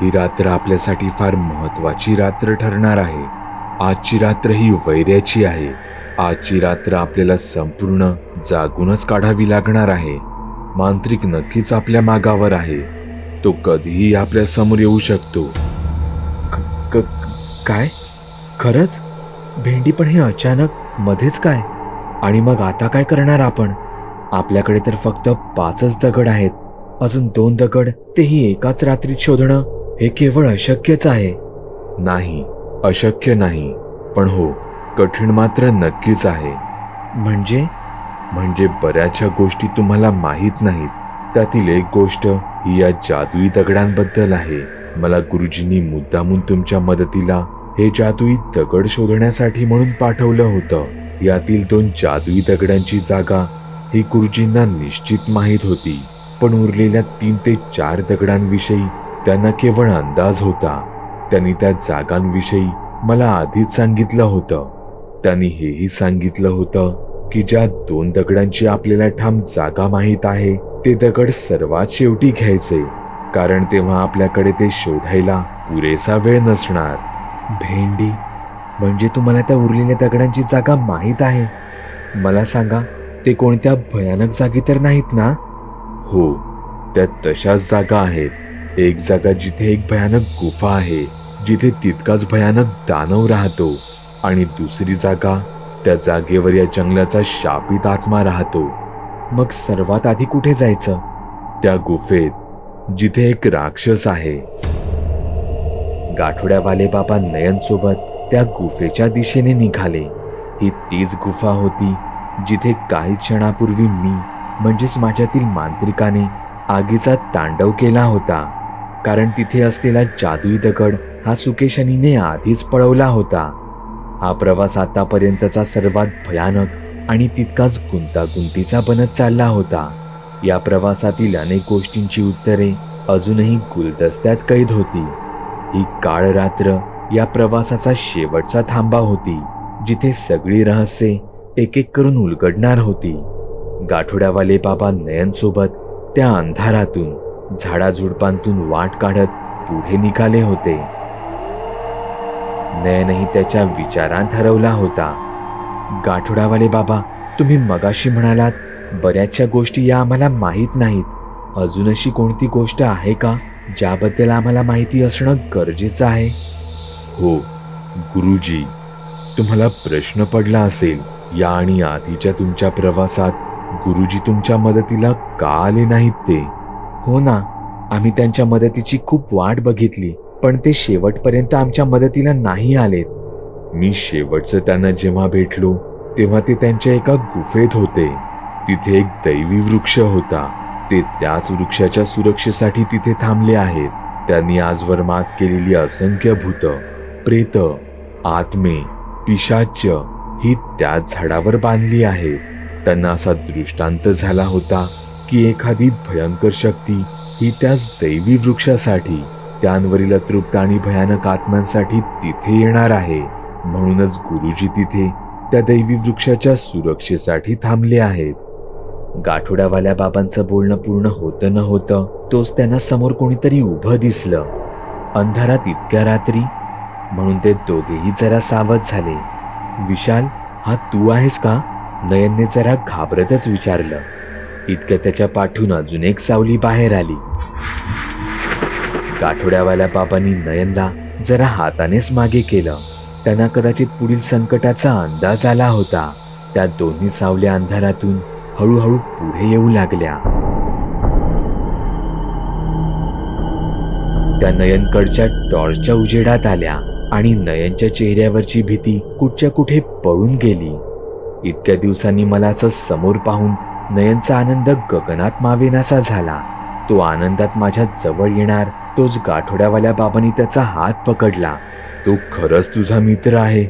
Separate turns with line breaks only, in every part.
ही रात्र आपल्यासाठी फार महत्वाची रात्र ठरणार आहे. आजची रात्र ही वैर्याची आहे. आजची रात्र आपल्याला संपूर्ण जागूनच काढावी लागणार आहे. मांत्रिक नक्कीच आपल्या मागावर आहे. तो कधीही आपल्या समोर येऊ शकतो.
काय खरंच? भेंडी, पण हे अचानक मध्येच काय? आणि मग आता काय करणार आपण? आपल्याकडे तर फक्त 5च दगड आहेत. अजून 2 दगड, तेही एकाच रात्रीत शोधणं हे केवळ अशक्यच आहे.
नाही, अशक्य नाही, पण हो, कठीण मात्र नक्कीच आहे. म्हणजे बऱ्याचशा गोष्टी तुम्हाला माहीत नाहीत. त्यातील एक गोष्ट ही या जादुई दगडांबद्दल आहे. मला गुरुजींनी मुद्दामून तुमच्या मदतीला हे जादुई दगड शोधण्यासाठी म्हणून पाठवलं होतं. यातील 2 जादुई दगडांची जागा ही गुरुजींना निश्चित माहीत होती, पण उरलेल्या 3 ते 4 दगडांविषयी त्यांना केवळ अंदाज होता. त्यांनी त्या जागांविषयी मला आधीच सांगितलं होतं. त्यांनी हेही सांगितलं होतं की ज्या 2 दगडांची आपल्याला ठाम जागा माहीत आहे ते दगड सर्वात शेवटी घ्यायचे, कारण तेव्हा आपल्याकडे ते शोधायला पुरेसा वेळ नसणार.
भेंडी, म्हणजे तुम्हाला त्या उरलेल्या दगडांची जागा माहीत आहे? मला सांगा, ते कोणत्या भयानक जागी तर नाहीत ना?
हो, त्या तशाच जागा आहेत. एक जागा जिथे एक भयानक गुफा आहे, जिथे तितकाच भयानक दानव राहतो, आणि दुसरी जागा, त्या जागेवर या जंगलाचा शापित आत्मा राहतो.
मग सर्वात आधी कुठे जायचं?
त्या गुफेत, जिथे एक राक्षस आहे.
गाठोड्यावाले बाबा नयन सोबत त्या गुफेच्या दिशेने निघाले. ही तीच गुफा होती जिथे काही क्षणापूर्वी मी, म्हणजेच माझ्यातील मांत्रिकाने आगीचा तांडव केला होता. कारण तिथे असलेला जादुई दगड हा सुकेशनीने आधीच पळवला होता. हा प्रवास आतापर्यंतचा सर्वात भयानक आणि तितकाच गुंतागुंतीचा बनत चालला होता. या प्रवासातील अनेक गोष्टींची उत्तरे अजूनही गुलदस्त्यात कैद होती. ही काळ रात्र या प्रवासाचा शेवटचा थांबा होती, जिथे सगळी रहस्ये एक एक करून उलगडणार होती. गाठोड्यावाले बाबा नयन सोबत त्या अंधारातून, झाडाझुडपांतून वाट काढत पुढे निघाले होते. नयनही त्याच्या विचारांत हरवला होता. गाठोड्यावाले बाबा, तुम्ही मगाशी म्हणालात बऱ्याचशा गोष्टी या आम्हाला माहीत नाहीत. अजून अशी कोणती गोष्ट आहे का ज्याबद्दल आम्हाला माहिती असणं गरजेचं आहे?
हो गुरुजी, तुम्हाला प्रश्न पडला असेल, या आणि आधीच्या तुमच्या प्रवासात गुरुजी तुमच्या मदतीला का आले नाहीत ते.
हो ना, आम्ही त्यांच्या मदतीची खूप वाट बघितली, पण ते शेवटपर्यंत आमच्या मदतीला नाही आलेत.
मी शेवटचं त्यांना जेव्हा भेटलो तेव्हा ते त्यांच्या एका गुफेत होते. तिथे एक दैवी वृक्ष होता. ते त्याच वृक्षाच्या सुरक्षेसाठी तिथे थांबले आहेत. त्यांनी आजवर मात केलेली असंख्य भूत, प्रेत, आत्मे, पिशाच्य ही त्याच झाडावर बांधली आहेत. त्यांना असा दृष्टांत झाला होता की एखादी भयंकर शक्ती ही त्याच दैवी वृक्षासाठी, त्यांवरील अतृप्त आणि भयानक आत्म्यांसाठी तिथे येणार आहे. म्हणूनच गुरुजी तिथे त्या दैवी वृक्षाच्या सुरक्षेसाठी थांबले आहेत.
गाठोड्यावाल्या बाबांचं बोलणं पूर्ण होतं न होतं तोच त्यांना समोर कोणीतरी उभं दिसलं. अंधारात इतक्या रात्री, म्हणून ते दोघेही जरा सावध झाले. विशाल, हा तू आहेस का? नयनने जरा घाबरतच विचारलं. इतक्या त्याच्या पाठून अजून एक सावली बाहेर आली. गाठोड्यावाल्या बाबांनी नयनला जरा हातानेच मागे केलं. त्यांना कदाचित पुढील संकटाचा अंदाज आला होता. त्या दोन्ही सावल्या अंधारातून हळूहळू पुढे येऊ लागल्या. त्या नयनकडच्या टॉर्चच्या उजेडात आल्या आणि नयनच्या चेहऱ्यावरची भीती कुठच्या कुठे पळून गेली. इतक्या दिवसांनी मला असं समोर पाहून नयनचा आनंद गगनात मावेनासा झाला. तो आनंदात माझ्या जवळ येणार तोच गाठोड्यावाल्या बाबांनी त्याचा हात पकडला.
तो खरंच तुझा मित्र आहे?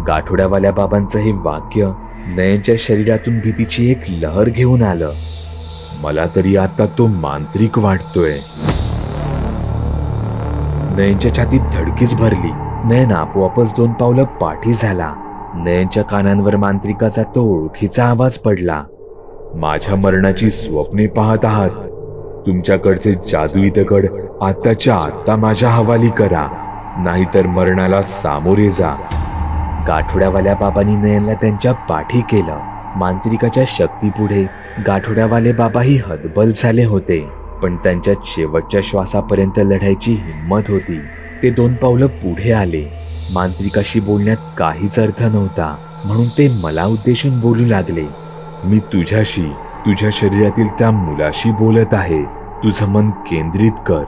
गाठोड्यावाल्या बाबांचं हे वाक्य नयनच्या शरीरातून भीतीची एक लहर घेऊन आलं.
मला तरी आता तो मांत्रिक वाटतोय.
नयनच्या छातीत धडकीच भरली. नयन आपोआपच 2 पावलं पाठी झाला. नयनच्या कानांवर मांत्रिकाचा तो ओळखीचा आवाज पडला.
माझ्या मरणाची स्वप्ने पाहत आहात? तुमच्याकडचे जादुई दगड आत्ताच्या आत्ता माझ्या हवाली करा, नाहीतर मरणाला सामोरे जा.
गाठोड्यावाल्या बाबांनी नयनला त्यांच्या पाठी केलं. मांत्रिकाच्या शक्तीपुढे गाठोड्यावाले बाबाही हतबल झाले होते, पण त्यांच्यात शेवटच्या श्वासापर्यंत लढायची हिंमत होती. ते 2 पावलं पुढे आले. मांत्रिकाशी बोलण्यात काहीच अर्थ नव्हता, म्हणून ते मला उद्देशून बोलू लागले.
मी तुझ्याशी, तुझ्या शरीरातील त्या मुलाशी बोलत आहे. तुझं मन केंद्रित कर,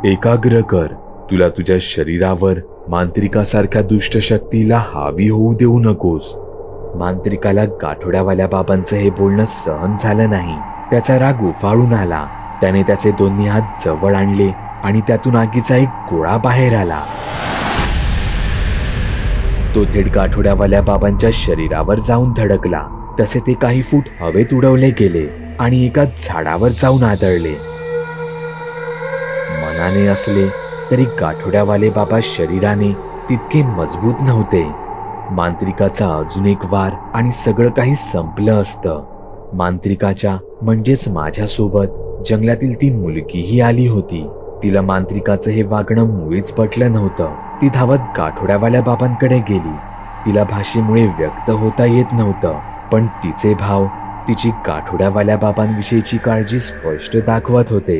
एकाग्र कर. तुला तुझ्या शरीरावर मांत्रिकासारख्या दुष्ट शक्तीला हावी होऊ देऊ नकोस.
मांत्रिकाला गाठोड्यावाल्या बाबांचं हे बोलणं सहन झालं नाही. त्याचा राग उफाळून आला. त्याने त्याचे दोन्ही हात जवळ आणले आणि त्यातून आगीचा एक गोळा बाहेर आला. तो थेट गाठोड्यावाल्या बाबांच्या शरीरावर जाऊन धडकला. तसे ते काही फूट हवेत उडवले गेले आणि एका झाडावर जाऊन आदळले. मनाने असले तरी गाठोड्यावाले बाबा शरीराने तितके मजबूत नव्हते. मांत्रिकाचा अजून एक वार आणि सगळं काही संपलं असतं. मांत्रिकाच्या म्हणजेच माझ्यासोबत जंगलातील ती मुलगीही आली होती. तिला मांत्रिकाचं हे वागणं मुळीच पटलं नव्हतं. ती धावत गाठोड्यावाल्या बाबांकडे गेली. तिला भाषेमुळे व्यक्त होता येत नव्हतं, पण तिचे भाव तिची गाठोड्यावाल्या बाबांविषयीची काळजी स्पष्ट दाखवत होते.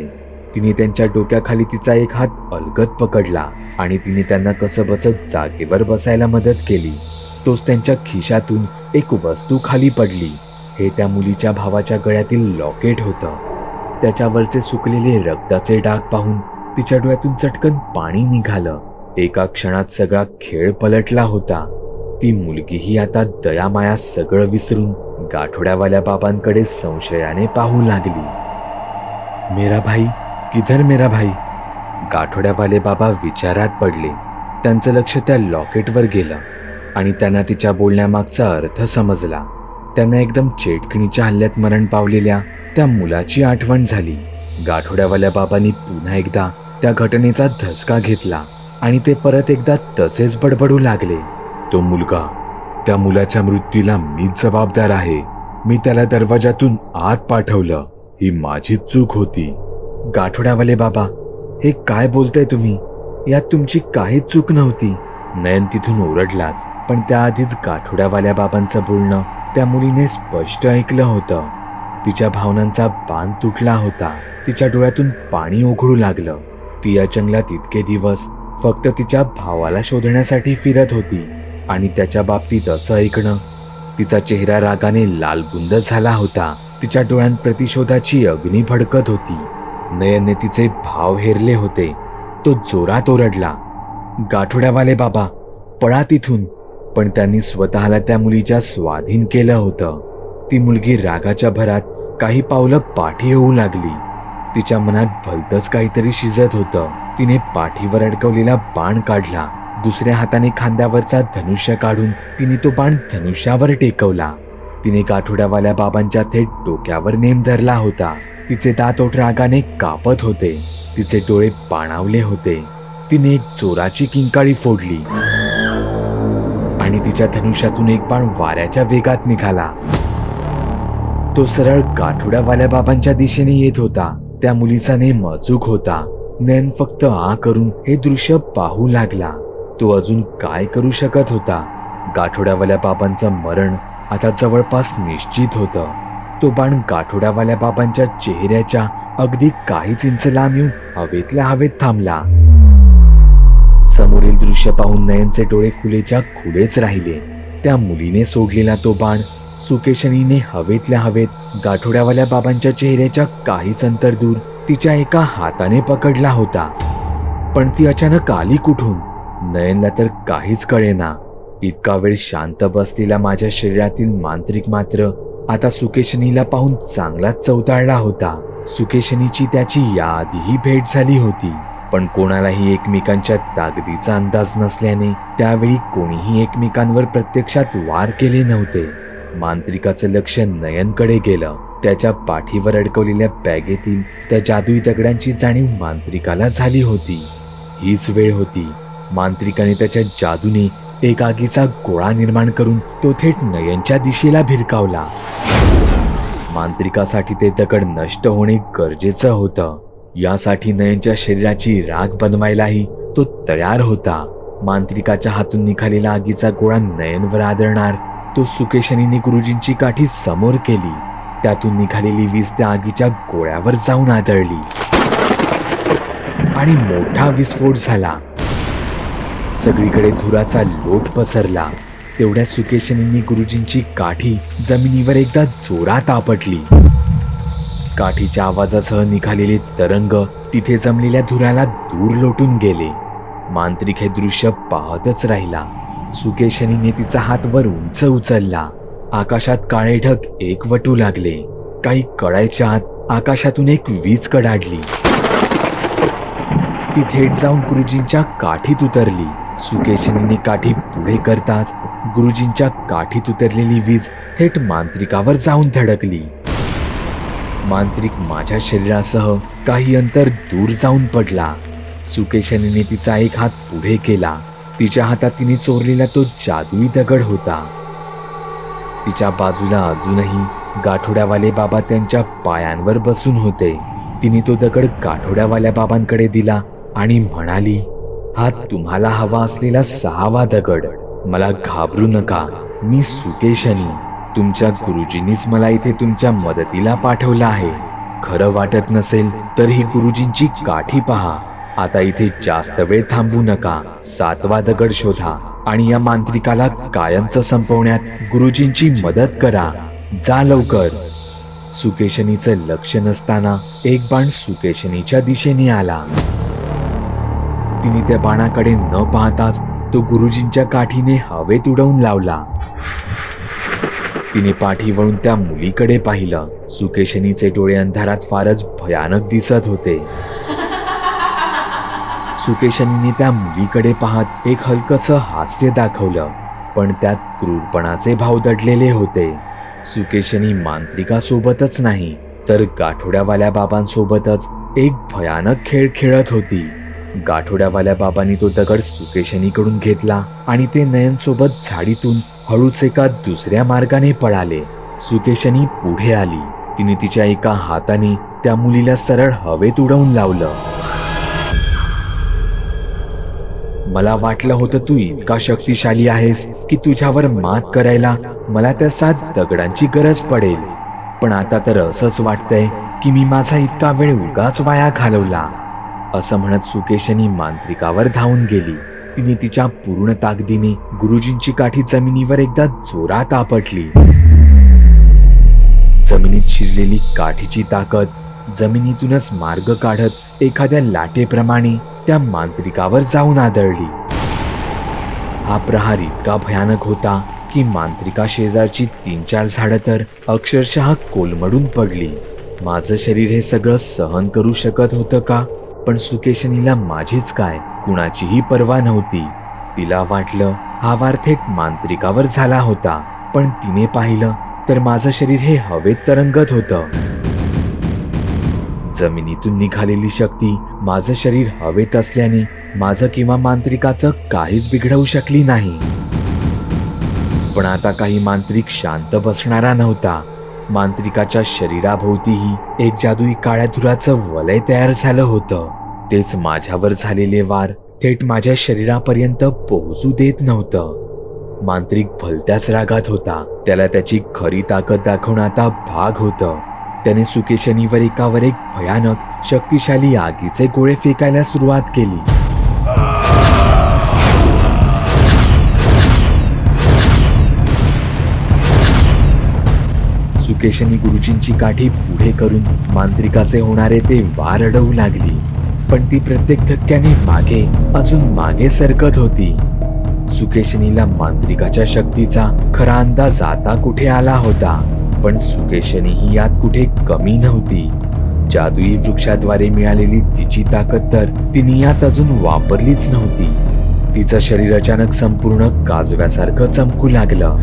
तिने त्यांच्या डोक्याखाली तिचा एक हात अलगद पकडला आणि तिने त्यांना कसं बसत जागेवर बसायला मदत केली. तोच त्यांच्या खिशातून एक वस्तू खाली पडली. हे त्या मुलीच्या भावाच्या गळ्यातील लॉकेट होतं. त्याच्यावरचे सुकलेले रक्ताचे डाग पाहून तिच्या डोळ्यातून चटकन पाणी निघालं. एका क्षणात सगळा खेळ पलटला होता. ती मुलगीही आता दयामाया सगळं विसरून गाठोड्यावाल्या बाबांकडे संशयाने पाहू लागली. मेरा भाई, किधर मेरा भाई? गाठोड्यावाले बाबा विचारात पडले. त्यांचं लक्ष त्या लॉकेटवर गेलं आणि त्यांना तिच्या बोलण्यामागचा अर्थ समजला. त्यांना एकदम चेटकिणीच्या हल्ल्यात मरण पावलेल्या त्या मुलाची आठवण झाली. गाठोड्यावाल्या बाबांनी पुन्हा एकदा त्या घटनेचा धसका घेतला आणि ते परत एकदा तसेच बडबडू लागले.
तो मुलगा, त्या मुलाच्या मृत्यूला मीच जबाबदार आहे. मी त्याला दरवाजातून आत पाठवलं. ही माझी चूक होती.
गाठोड्यावाले बाबा, हे काय बोलताय तुम्ही? यात तुमची काहीच चूक नव्हती. नयन तिथून ओरडलाच, पण त्याआधीच गाठोड्यावाल्या बाबांचं बोलणं त्या मुलीने स्पष्ट ऐकलं होतं. तिच्या भावनांचा बांध तुटला होता. तिच्या डोळ्यातून पाणी ओघळू लागलं. ती या जंगलात इतके दिवस फक्त तिच्या भावाला शोधण्यासाठी फिरत होती आणि त्याच्या बाबतीत असं ऐकणं. तिचा चेहरा रागाने लालबुंद झाला होता. तिच्या डोळ्यांत प्रतिशोधाची अग्नी भडकत होती. नयनने तिचे भाव हेरले होते. तो जोरात ओरडला, गाठोड्यावाले बाबा, पळा तिथून. पण त्यांनी स्वतःला त्या मुलीच्या स्वाधीन केलं होतं. ती मुलगी रागाच्या भरात काही पावलं पाठी होऊ लागली. तिच्या मनात भलतंच काहीतरी शिजत होतं. तिने पाठीवर अडकवलेला बाण काढला. दुसऱ्या हाताने खांद्यावरचा धनुष्य काढून तिने तो बाण धनुष्यावर टेकवला. तिने गाठोड्यावाल्या बाबांच्या थेट डोक्यावर नेम धरला होता. तिचे दात ओठ रागाने कापत होते. तिचे डोळे पाणावले होते. तिने एक जोराची किंकाळी फोडली आणि तिच्या धनुष्यातून एक बाण वाऱ्याच्या वेगात निघाला. तो सरळ गाठोड्यावाल्या बाबांच्या दिशेने येत होता. त्या मुलीचा नेम अचूक होता. नयन फक्त आ करून हे दृश्य पाहू लागला. तो अजून काय करू शकत होता? गाठोड्यावाल्या बाबांचं मरण आता जवळपास निश्चित होतं. तो बाण गाठोड्यावाल्या बाबांच्या चेहऱ्याच्या अगदी काहीच इंच लांब येऊन हवेतल्या हवेत थांबला. समोरील दृश्य पाहून नयनचे डोळे खुलेच्या खुलेच राहिले. त्या मुलीने सोडलेला तो बाण सुकेशनीने हवेतल्या हवेत गाठोड्यावाल्या बाबांच्या चेहऱ्याच्या काहीच अंतर दूर तिच्या एका हाताने पकडला होता. पण ती अचानक आली कुठून? नयनला तर काहीच कळेना. इतका वेळ शांत बसलेला माझ्या शरीरातील मांत्रिक मात्र आता सुकेशनीला पाहून चांगलाच चवताळला होता. सुकेशनीची त्याची याआधीही भेट झाली होती, पण कोणालाही एकमेकांच्या ताकदीचा अंदाज नसल्याने त्यावेळी कोणीही एकमेकांवर प्रत्यक्षात वार केले नव्हते. मांत्रिकाचं लक्ष नयनकडे गेलं. त्याच्या पाठीवर अडकवलेल्या बॅगेतील त्या जादुई दगडांची जाणीव मांत्रिकाला झाली होती. हीच वेळ होती. मांत्रिकाने त्याच्या जादूने एक आगीचा गोळा निर्माण करून तो थेट नयनच्या दिशेला भिरकावला. मांत्रिकासाठी ते दगड नष्ट होणे गरजेचं होतं. यासाठी नयनच्या शरीराची राख बनवायलाही तो तयार होता. मांत्रिकाच्या हातून निघालेला आगीचा गोळा नयनवर आदळणार. तो सुकेशनीने गुरुजींची काठी समोर केली. त्यातून निघालेली वीज त्या आगीच्या गोळ्यावर जाऊन आदळली आणि मोठा विस्फोट झाला. सगळीकडे धुराचा लोट पसरला. तेवढ्या सुकेशनींनी गुरुजींची काठी जमिनीवर एकदा जोरात आपटली. काठीच्या आवाजासह निघालेले तरंग तिथे जमलेल्या धुराला दूर लोटून गेले. मांत्रिक हे दृश्य पाहतच राहिला. सुकेशनीने तिचा हात वर उंच उचलला. आकाशात काळे ढग एकवटू लागले. काही कळायच्या आत आकाशातून एक वीज कडाडली. ती थेट जाऊन गुरुजींच्या काठीत उतरली. सुकेशनीने काठी पुढे करताच गुरुजींच्या काठीत उतरलेली वीज थेट मांत्रिकावर जाऊन धडकली. मांत्रिक माझ्या शरीरासह काही अंतर दूर जाऊन पडला. सुकेशनीने तिचा एक हात पुढे केला. तिच्या हातात तिने चोरलेला तो जादुई दगड होता. तिच्या बाजूला अजूनही गाठोड्यावाले बाबा त्यांच्या पायांवर बसून होते. तिने तो दगड गाठोड्यावाल्या बाबांकडे दिला आणि म्हणाली, हा तुम्हाला हवा असलेला 6वा दगड. मला घाबरू नका, मी सुकेशनी. तुमच्या गुरुजींनीच मला इथे तुमच्या मदतीला पाठवलं आहे. खरं वाटत नसेल तर ही गुरुजींची काठी पहा. आता इथे जास्त वेळ थांबू नका. 7वा दगड शोधा आणि या मांत्रिकाला कायमचं संपवण्यात गुरुजींची मदत करा. जा लवकर. सुकेशनीचं लक्ष नसताना एक बाण सुकेशनीच्या दिशेने आला. तिने त्या बाणाकडे न पाहताच तो गुरुजींच्या काठीने हवेत उडवून लावला. तिने पाठी वळून त्या मुलीकडे पाहिलं. सुकेशनीचे डोळे अंधारात फारच भयानक दिसत होते. सुकेशनीने त्या मुलीकडे पाहत एक हलकसं हास्य दाखवलं, पण त्यात क्रूरपणाचे भाव दडलेले होते. सुकेशनी मांत्रिकासोबतच नाही तर गाठोड्यावाल्या बाबांसोबतच एक भयानक खेळ खेळत होती. गाठोड्यावाल्या बाबांनी तो दगड सुकेशनीकडून घेतला आणि ते नयनसोबत झाडीतून हळूच एका दुसऱ्या मार्गाने पळाले. सुकेशनी पुढे आली. तिने तिच्या एका हाताने त्या मुलीला सरळ हवेत उडवून लावलं. मला वाटलं होतं तू इतका शक्तिशाली आहेस की तुझ्यावर मात करायला मला त्या 7 दगडांची गरज पडेल. पण आता तर असंच वाटतंय की मी माझा इतका वेळ उगाच वाया घालवला. असं म्हणत सुकेशनी मांत्रिकावर धावून गेली. तिने तिच्या पूर्ण ताकदीने गुरुजींची काठी जमिनीवर एकदा जोरात आपटली. जमिनीत शिरलेली काठीची ताकद जमिनीतूनच मार्ग काढत एखाद्या लाटेप्रमाणे त्या मांत्रिकावर जाऊन आदळली. हा प्रहार इतका भयानक होता की मांत्रिका शेजारची 3-4 झाडं तर अक्षरशः कोलमडून पडली. माझं शरीर हे सगळं सहन करू शकत होतं का? पण सुकेशनीला माझीच काय कुणाचीही पर्वा नव्हती. तिला वाटलं हा वार थेट मांत्रिकावर झाला होता, पण तिने पाहिलं तर माझं शरीर हे हवेत तरंगत होतं. जमिनीतून निघालेली शक्ती माझं शरीर हवेत असल्याने माझं किंवा मांत्रिकाचं काहीच बिघडवू शकली नाही. पण आता काही मांत्रिक शांत बसणारा नव्हता. मांत्रिकाच्या शरीराभोवतीही एक जादुई काळ्या धुराचं वलय तयार झालं होतं. तेच माझ्यावर झालेले वार थेट माझ्या शरीरापर्यंत पोहोचू देत नव्हतं. मांत्रिक भलत्याच रागात होता. त्याला त्याची खरी ताकद दाखवणं आता भाग होतं. त्याने सुकेशनीवर एकावर एक भयानक शक्तिशाली आगीचे गोळे फेकायला सुरुवात केली. सुकेशनी गुरुजींची काठी पुढे करून मांत्रिकाचे होणारे ते वार अडवू लागली. पण ती प्रत्येक धक्क्याने मागे अजून मागे सरकत होती. सुकेशनीला मांत्रिकाच्या शक्तीचा खरा अंदाज आता कुठे आला होता. पण सुकेशनी ही यात कुठे कमी नव्हती. जादुई वृक्षाद्वारे मिळालेली तिची ताकद तर तिने यात अजून वापरलीच नव्हती. तिचं शरीर अचानक संपूर्ण काजव्यासारखं चमकू लागलं.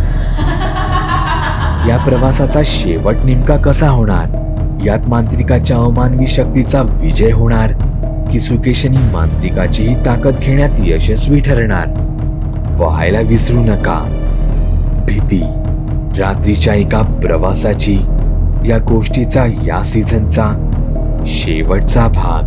या प्रवासाचा शेवट नेमका कसा होणार? यात मांत्रिकाच्या अमानवी शक्तीचा विजय होणार की सुकेशनी मांत्रिकाचीही ताकद घेण्यात यशस्वी ठरणार? पाहायला विसरू नका. भीती रात्रीच्या एका प्रवासाची या गोष्टीचा या सीझनचा शेवटचा भाग.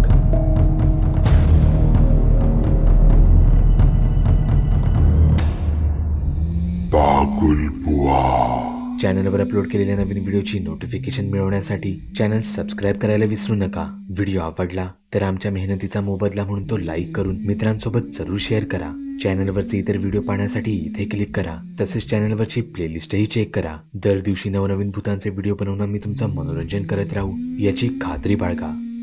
बागुल बुवा.
चॅनलवर अपलोड केलेल्या नवीन व्हिडिओची नोटिफिकेशन मिळवण्यासाठी चॅनल सबस्क्राईब करायला विसरू नका. व्हिडिओ आवडला तर आमच्या मेहनतीचा मोबदला म्हणून तो लाईक करून मित्रांसोबत जरूर शेअर करा. चॅनलवरचे इतर व्हिडिओ पाहण्यासाठी इथे क्लिक करा. तसेच चॅनलवरची प्लेलिस्टही चेक करा. दर दिवशी नवनवीन भूतांचे व्हिडिओ बनवून मी तुमचं मनोरंजन करत राहू याची खात्री बाळगा.